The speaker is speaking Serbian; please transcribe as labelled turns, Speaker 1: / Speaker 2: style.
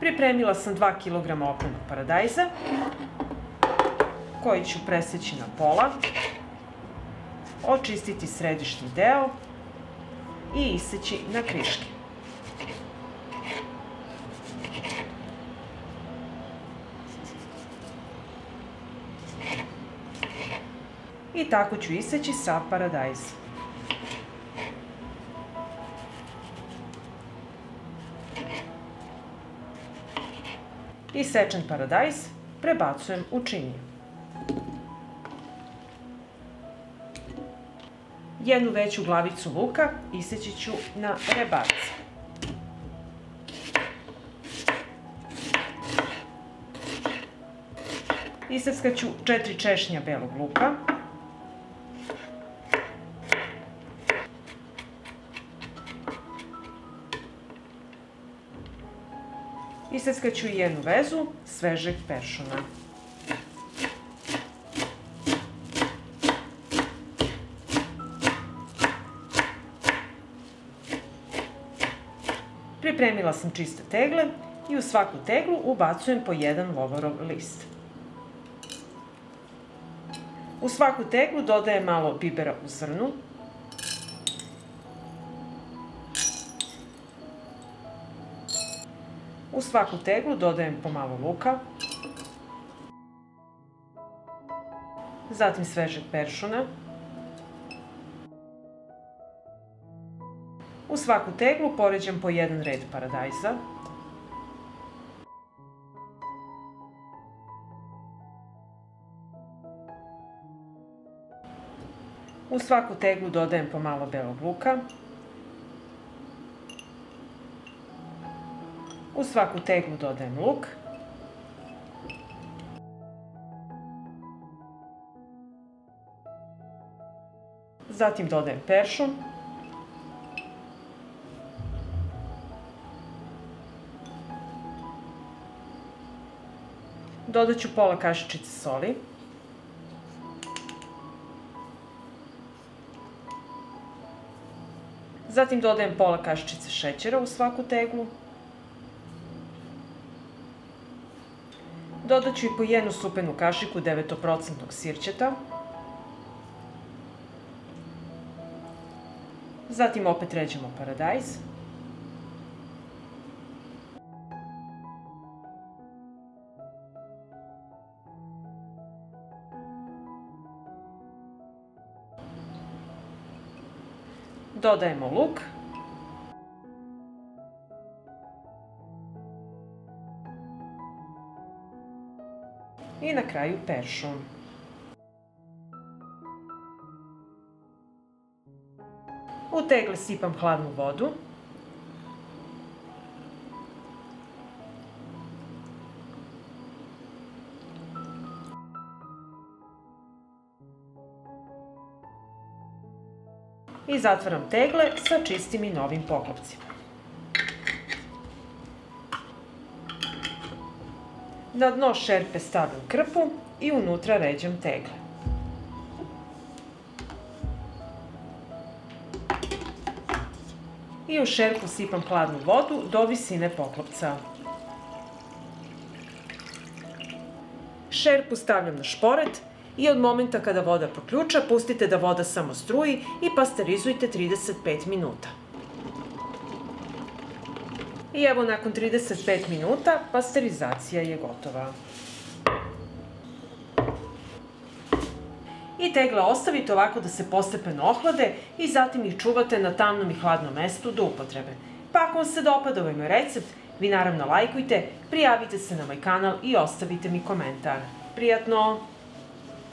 Speaker 1: Pripremila sam 2 kg opaljenog paradajza, koji ću preseći na pola, očistiti središnji deo i iseći na kriške. I tako ću iseći sav paradajz. Isečen paradajz prebacujem u činiju. Jednu veću glavicu luka iseći ću na rebarce. Iseckat ću 4 češnja belog luka. Iseckat ću i jednu vezu svežeg peršuna. Pripremila sam čiste tegle i u svaku teglu ubacujem po jedan lovorov list. U svaku teglu dodajem malo bibera u zrnu. U svaku teglu dodajem pomalo luka, zatim svežeg peršuna. U svaku teglu poređam po jedan red paradajza. U svaku teglu dodajem pomalo belog luka. U svaku teglu dodajem luk. Zatim dodajem peršun. Dodat ću pola kašičice soli. Zatim dodajem pola kašičice šećera u svaku teglu. Dodat ću i po jednu supenu kašiku 9% sirćeta. Zatim opet ređamo paradajz. Dodajemo luk. I na kraju peršun. U tegle sipam hladnu vodu. I zatvaram tegle sa čistim i novim poklopcima. Na dno šerpe stavim krpu i unutra ređam tegle. I u šerpu sipam hladnu vodu do visine poklopca. Šerpu stavljam na šporet i od momenta kada voda proključa pustite da voda samo struji i pasterizujte 35 minuta. I evo nakon 35 minuta pasterizacija je gotova. I tegle ostavite ovako da se postepeno ohlade i zatim ih čuvate na tamnom i hladnom mestu do upotrebe. Pa ako vam se dopada ovaj moj recept, vi naravno lajkujte, prijavite se na moj kanal i ostavite mi komentar. Prijatno!